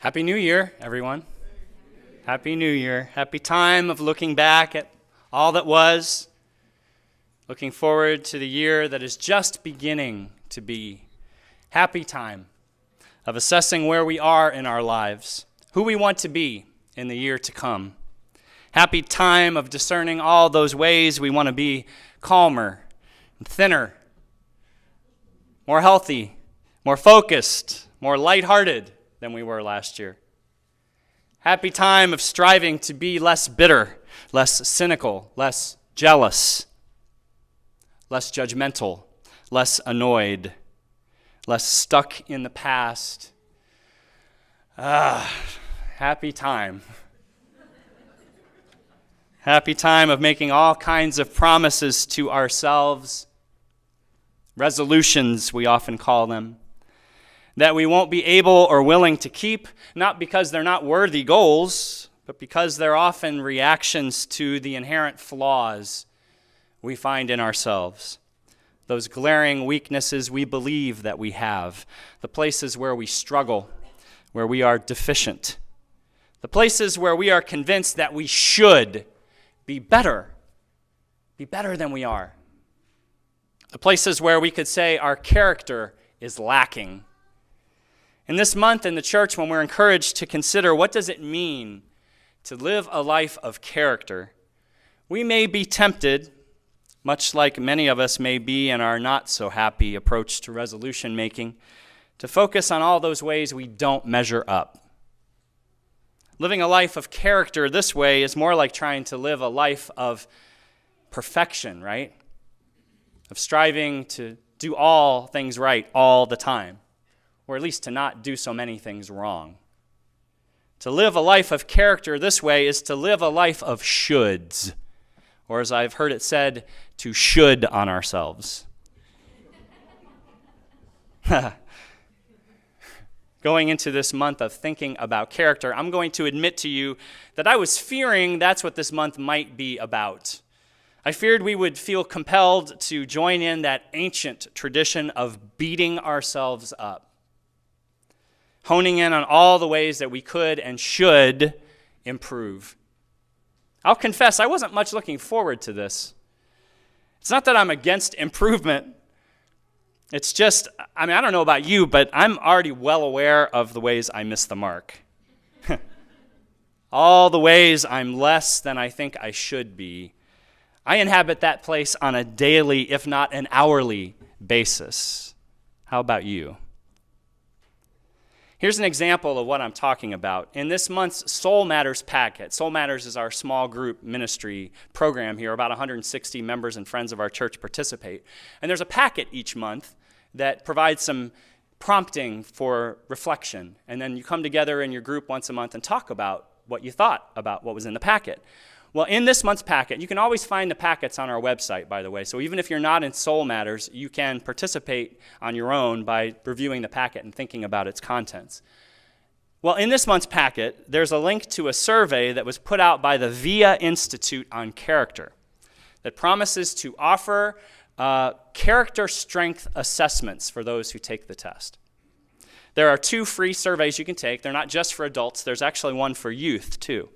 Happy New Year, everyone. Happy New Year. Happy time of looking back at all that was, looking forward to the year that is just beginning to be. Happy time of assessing where we are in our lives, who we want to be in the year to come. Happy time of discerning all those ways we want to be calmer, and thinner, more healthy, more focused, more lighthearted than we were last year. Happy time of striving to be less bitter, less cynical, less jealous, less judgmental, less annoyed, less stuck in the past. Happy time. Happy time of making all kinds of promises to ourselves, resolutions we often call them, that we won't be able or willing to keep, not because they're not worthy goals, but because they're often reactions to the inherent flaws we find in ourselves, those glaring weaknesses we believe that we have, the places where we struggle, where we are deficient, the places where we are convinced that we should be better than we are, the places where we could say our character is lacking. In this month in the church, when we're encouraged to consider what does it mean to live a life of character, we may be tempted, much like many of us may be in our not so happy approach to resolution making, to focus on all those ways we don't measure up. Living a life of character this way is more like trying to live a life of perfection, right? Of striving to do all things right all the time, or at least to not do so many things wrong. To live a life of character this way is to live a life of shoulds, or as I've heard it said, to should on ourselves. Going into this month of thinking about character, I'm going to admit to you that I was fearing that's what this month might be about. I feared we would feel compelled to join in that ancient tradition of beating ourselves up, honing in on all the ways that we could and should improve. I'll confess, I wasn't much looking forward to this. It's not that I'm against improvement. It's just, I don't know about you, but I'm already well aware of the ways I miss the mark. All the ways I'm less than I think I should be. I inhabit that place on a daily, if not an hourly basis. How about you? Here's an example of what I'm talking about. In this month's Soul Matters packet, Soul Matters is our small group ministry program here. About 160 members and friends of our church participate. And there's a packet each month that provides some prompting for reflection. And then you come together in your group once a month and talk about what you thought about what was in the packet. Well, in this month's packet, you can always find the packets on our website, by the way. So even if you're not in Soul Matters, you can participate on your own by reviewing the packet and thinking about its contents. Well, in this month's packet, there's a link to a survey that was put out by the VIA Institute on Character that promises to offer character strength assessments for those who take the test. There are 2 free surveys you can take. They're not just for adults. There's actually one for youth, too.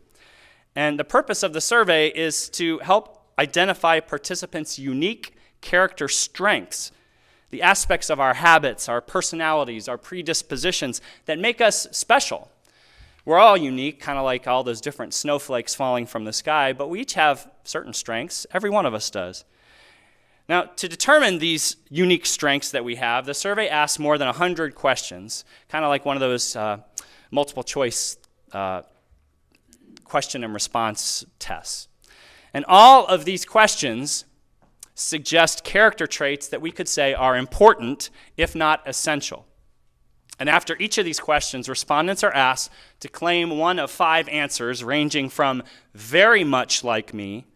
And the purpose of the survey is to help identify participants' unique character strengths, the aspects of our habits, our personalities, our predispositions that make us special. We're all unique, kind of like all those different snowflakes falling from the sky, but we each have certain strengths. Every one of us does. Now, to determine these unique strengths that we have, the survey asks more than 100 questions, kind of like one of those multiple choice question and response tests. And all of these questions suggest character traits that we could say are important, if not essential. And after each of these questions, respondents are asked to claim one of 5 answers, ranging from very much like me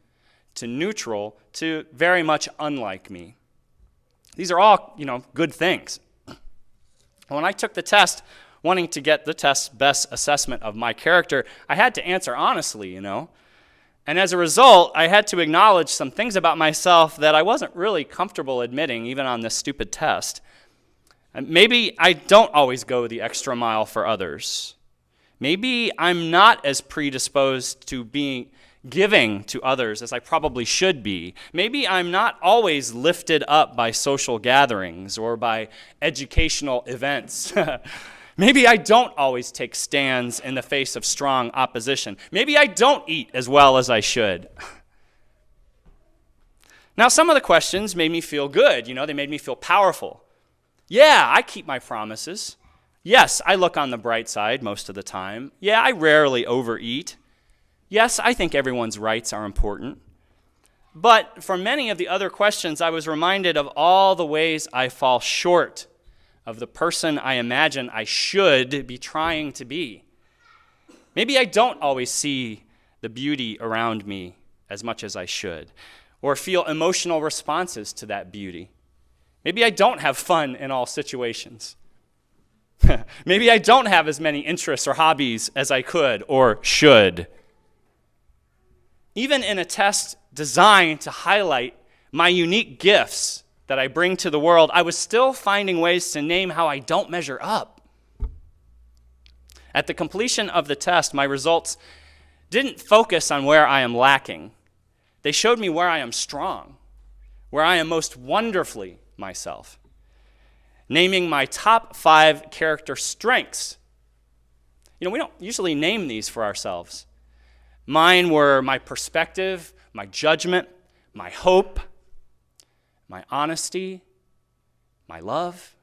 to neutral to very much unlike me. These are all, good things. When I took the test, wanting to get the test's best assessment of my character, I had to answer honestly, And as a result, I had to acknowledge some things about myself that I wasn't really comfortable admitting, even on this stupid test. And maybe I don't always go the extra mile for others. Maybe I'm not as predisposed to being giving to others as I probably should be. Maybe I'm not always lifted up by social gatherings or by educational events. Maybe I don't always take stands in the face of strong opposition. Maybe I don't eat as well as I should. Now, some of the questions made me feel good. They made me feel powerful. Yeah, I keep my promises. Yes, I look on the bright side most of the time. Yeah, I rarely overeat. Yes, I think everyone's rights are important. But for many of the other questions, I was reminded of all the ways I fall short of the person I imagine I should be trying to be. Maybe I don't always see the beauty around me as much as I should, or feel emotional responses to that beauty. Maybe I don't have fun in all situations. Maybe I don't have as many interests or hobbies as I could or should. Even in a test designed to highlight my unique gifts that I bring to the world, I was still finding ways to name how I don't measure up. At the completion of the test, my results didn't focus on where I am lacking. They showed me where I am strong, where I am most wonderfully myself, naming my top 5 character strengths. We don't usually name these for ourselves. Mine were my perspective, my judgment, my hope, my honesty, my love.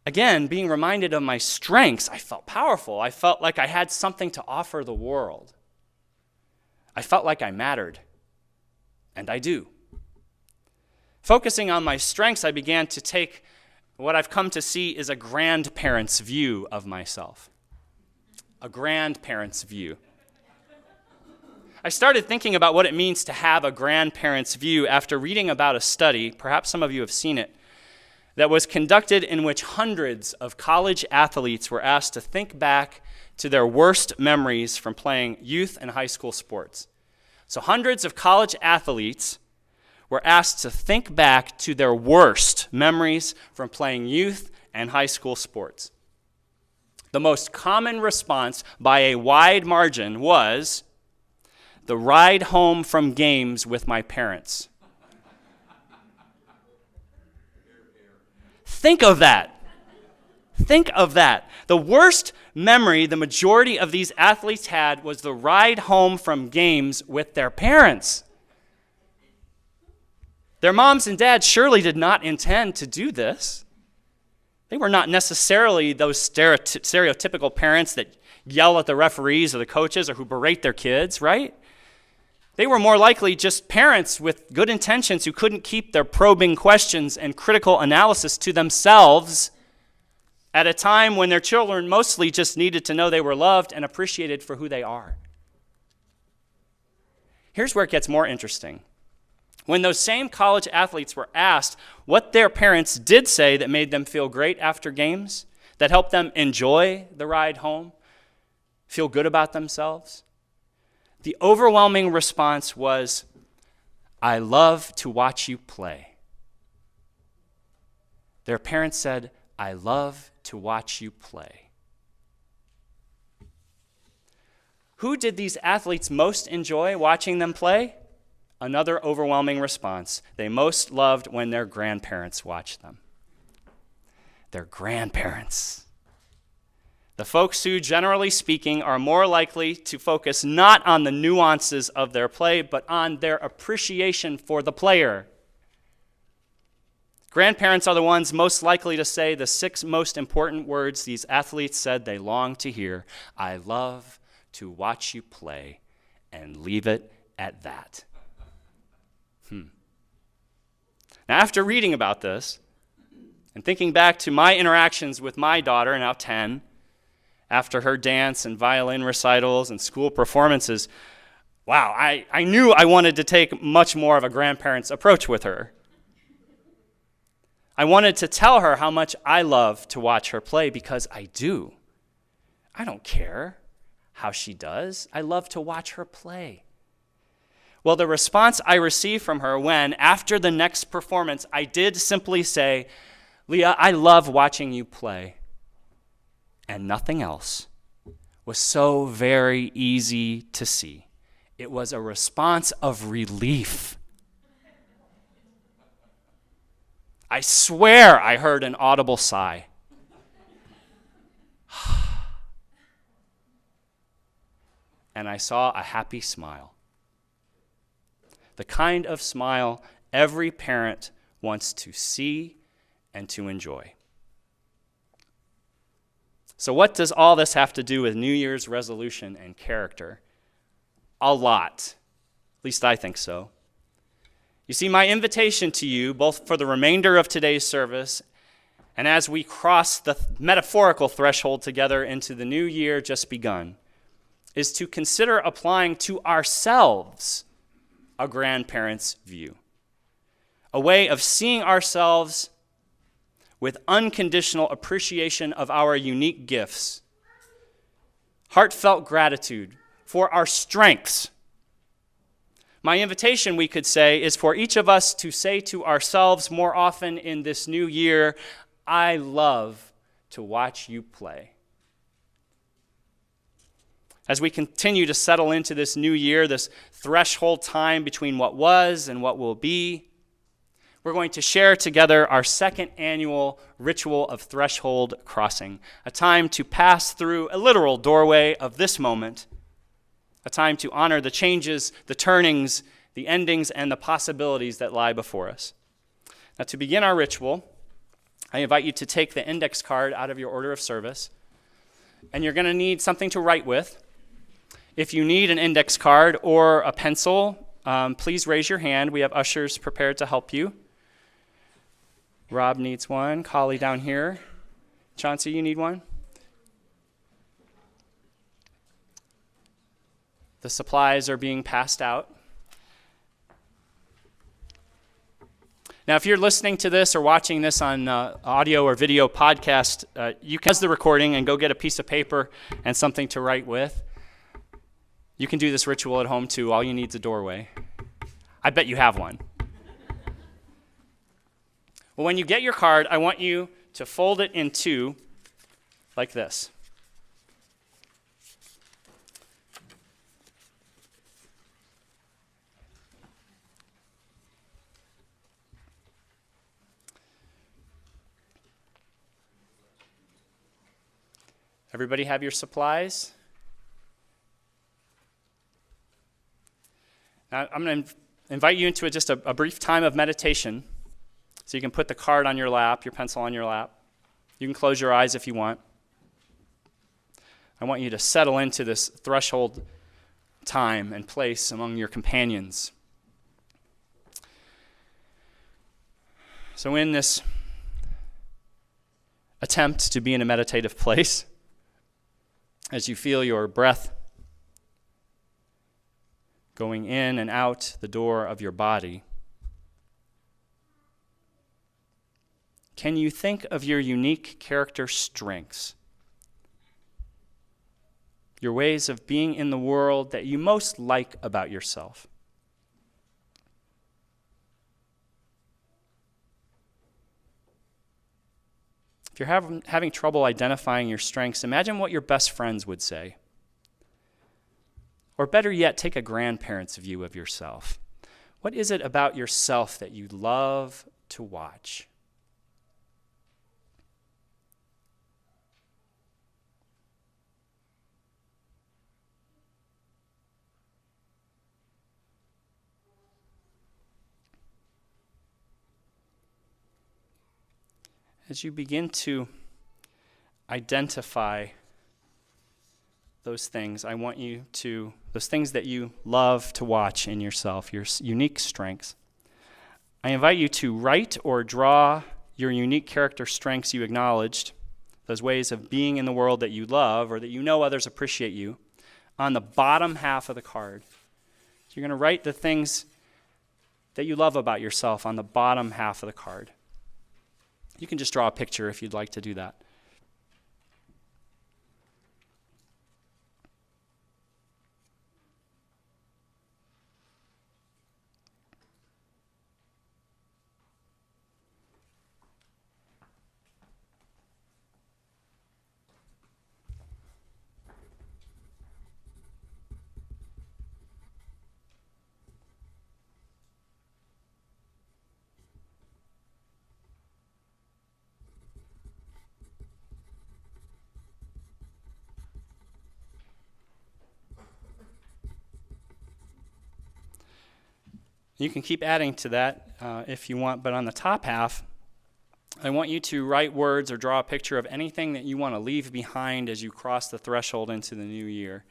Again, being reminded of my strengths, I felt powerful. I felt like I had something to offer the world. I felt like I mattered, and I do. Focusing on my strengths, I began to take what I've come to see is a grandparent's view of myself. A grandparent's view. I started thinking about what it means to have a grandparent's view after reading about a study, perhaps some of you have seen it, that was conducted in which hundreds of college athletes were asked to think back to their worst memories from playing youth and high school sports. So hundreds of college athletes were asked to think back to their worst memories from playing youth and high school sports. The most common response by a wide margin was the ride home from games with my parents. Think of that. Think of that. The worst memory the majority of these athletes had was the ride home from games with their parents. Their moms and dads surely did not intend to do this. They were not necessarily those stereotypical parents that yell at the referees or the coaches or who berate their kids, right? They were more likely just parents with good intentions who couldn't keep their probing questions and critical analysis to themselves at a time when their children mostly just needed to know they were loved and appreciated for who they are. Here's where it gets more interesting. When those same college athletes were asked what their parents did say that made them feel great after games, that helped them enjoy the ride home, feel good about themselves, the overwhelming response was, "I love to watch you play." Their parents said, "I love to watch you play." Who did these athletes most enjoy watching them play? Another overwhelming response. They most loved when their grandparents watched them. Their grandparents. The folks who, generally speaking, are more likely to focus not on the nuances of their play, but on their appreciation for the player. Grandparents are the ones most likely to say the 6 most important words these athletes said they longed to hear. "I love to watch you play," and leave it at that. Now, after reading about this and thinking back to my interactions with my daughter, now 10, after her dance and violin recitals and school performances, wow, I knew I wanted to take much more of a grandparent's approach with her. I wanted to tell her how much I love to watch her play, because I do. I don't care how she does. I love to watch her play. Well, the response I received from her when, after the next performance, I did simply say, "Leah, I love watching you play." and nothing else was so very easy to see. It was a response of relief. I swear I heard an audible sigh. And I saw a happy smile. The kind of smile every parent wants to see and to enjoy. So what does all this have to do with New Year's resolution and character? A lot. At least I think so. You see, my invitation to you, both for the remainder of today's service and as we cross the metaphorical threshold together into the new year just begun, is to consider applying to ourselves a grandparent's view, a way of seeing ourselves with unconditional appreciation of our unique gifts, heartfelt gratitude for our strengths. My invitation, we could say, is for each of us to say to ourselves more often in this new year, I love to watch you play. As we continue to settle into this new year, this threshold time between what was and what will be, we're going to share together our second annual ritual of threshold crossing, a time to pass through a literal doorway of this moment, a time to honor the changes, the turnings, the endings, and the possibilities that lie before us. Now, to begin our ritual, I invite you to take the index card out of your order of service, and you're going to need something to write with. If you need an index card or a pencil, please raise your hand. We have ushers prepared to help you. Rob needs one. Collie down here. Chauncey, you need one? The supplies are being passed out. Now, if you're listening to this or watching this on audio or video podcast, you can pause the recording and go get a piece of paper and something to write with. You can do this ritual at home too. All you need is a doorway. I bet you have one. Well, when you get your card, I want you to fold it in two like this. Everybody have your supplies? Now, I'm going to invite you into just a brief time of meditation. So you can put the card on your lap, your pencil on your lap. You can close your eyes if you want. I want you to settle into this threshold time and place among your companions. So in this attempt to be in a meditative place, as you feel your breath going in and out the door of your body, can you think of your unique character strengths? Your ways of being in the world that you most like about yourself? If you're having trouble identifying your strengths, imagine what your best friends would say. Or better yet, take a grandparent's view of yourself. What is it about yourself that you love to watch? As you begin to identify those things, I want you to, those things that you love to watch in yourself, your unique strengths, I invite you to write or draw your unique character strengths you acknowledged, those ways of being in the world that you love or that you know others appreciate you, on the bottom half of the card. So you're going to write the things that you love about yourself on the bottom half of the card. You can just draw a picture if you'd like to do that. You can keep adding to that if you want, but on the top half, I want you to write words or draw a picture of anything that you want to leave behind as you cross the threshold into the new year.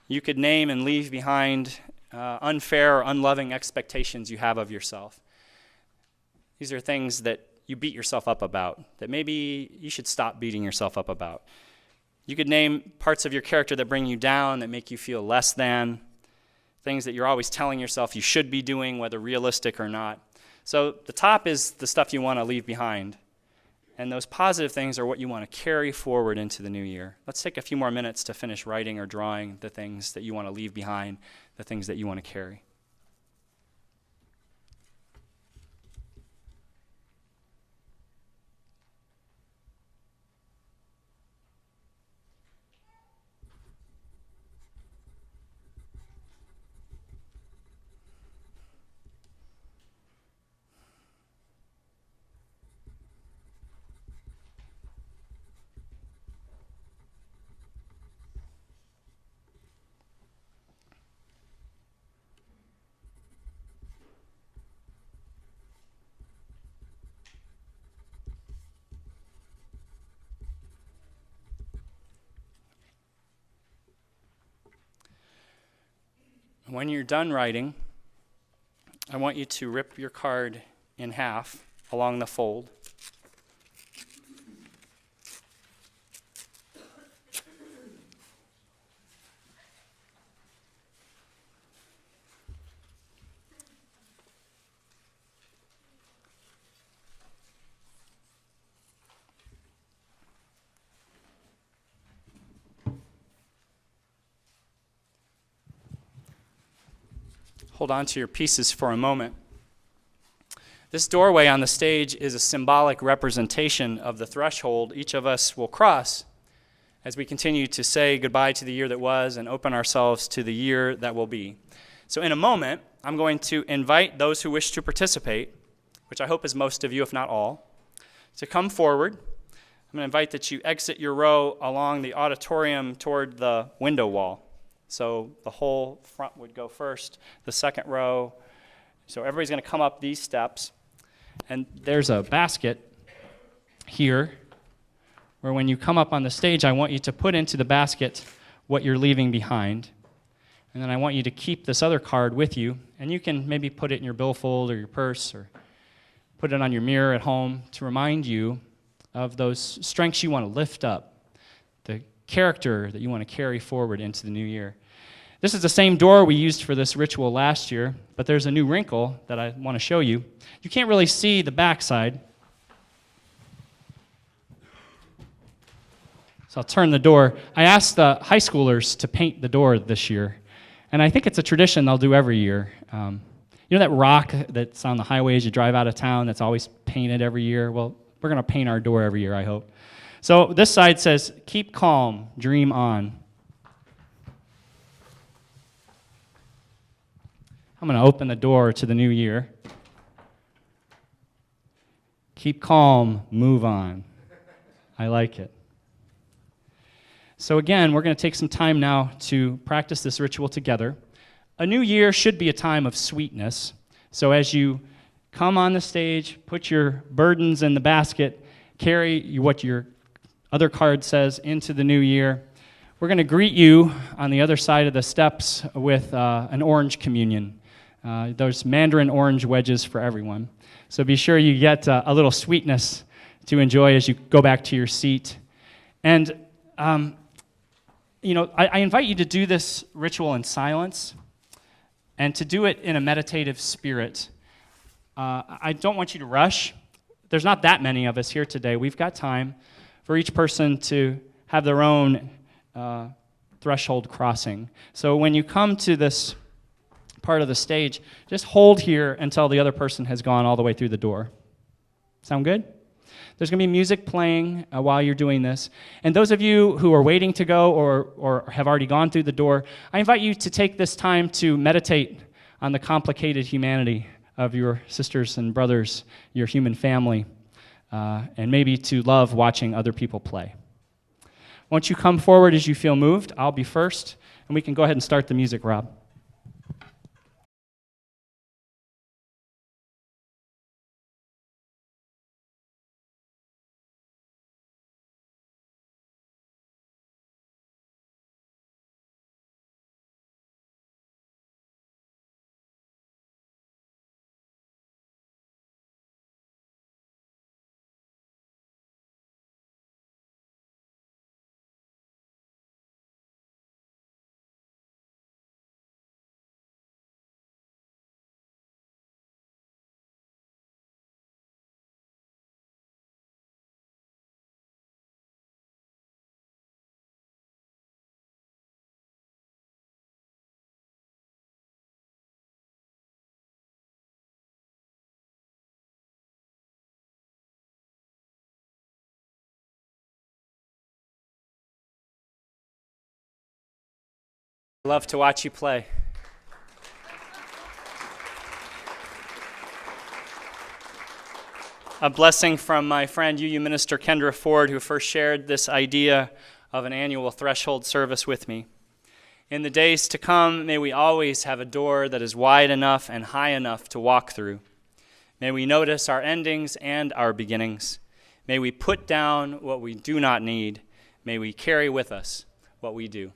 You could name and leave behind unfair or unloving expectations you have of yourself. These are things that you beat yourself up about, that maybe you should stop beating yourself up about. You could name parts of your character that bring you down, that make you feel less than, things that you're always telling yourself you should be doing, whether realistic or not. So the top is the stuff you want to leave behind. And those positive things are what you want to carry forward into the new year. Let's take a few more minutes to finish writing or drawing the things that you want to leave behind, the things that you want to carry. When you're done writing, I want you to rip your card in half along the fold. Hold on to your pieces for a moment. This doorway on the stage is a symbolic representation of the threshold each of us will cross as we continue to say goodbye to the year that was and open ourselves to the year that will be. So in a moment, I'm going to invite those who wish to participate, which I hope is most of you, if not all, to come forward. I'm going to invite that you exit your row along the auditorium toward the window wall. So the whole front would go first, the second row. So everybody's going to come up these steps. And there's a basket here where when you come up on the stage, I want you to put into the basket what you're leaving behind. And then I want you to keep this other card with you. And you can maybe put it in your billfold or your purse or put it on your mirror at home to remind you of those strengths you want to lift up, the character that you want to carry forward into the new year. This is the same door we used for this ritual last year, but there's a new wrinkle that I want to show you. You can't really see the backside. So I'll turn the door. I asked the high schoolers to paint the door this year, and I think it's a tradition they'll do every year. You know that rock that's on the highway as you drive out of town that's always painted every year? Well, we're going to paint our door every year, I hope. So this side says, "Keep calm, dream on." I'm going to open the door to the new year. Keep calm, move on. I like it. So again, we're going to take some time now to practice this ritual together. A new year should be a time of sweetness. So as you come on the stage, put your burdens in the basket, carry what your other card says into the new year. We're going to greet you on the other side of the steps with an orange communion. There's mandarin orange wedges for everyone. So be sure you get a little sweetness to enjoy as you go back to your seat. And, I invite you to do this ritual in silence and to do it in a meditative spirit. I don't want you to rush. There's not that many of us here today. We've got time for each person to have their own threshold crossing. So when you come to this part of the stage, just hold here until the other person has gone all the way through the door. Sound good? There's going to be music playing while you're doing this. And those of you who are waiting to go or have already gone through the door, I invite you to take this time to meditate on the complicated humanity of your sisters and brothers, your human family, and maybe to love watching other people play. Once you come forward as you feel moved, I'll be first, and we can go ahead and start the music, Rob. Love to watch you play. A blessing from my friend UU Minister Kendra Ford, who first shared this idea of an annual threshold service with me. In the days to come, may we always have a door that is wide enough and high enough to walk through. May we notice our endings and our beginnings. May we put down what we do not need. May we carry with us what we do.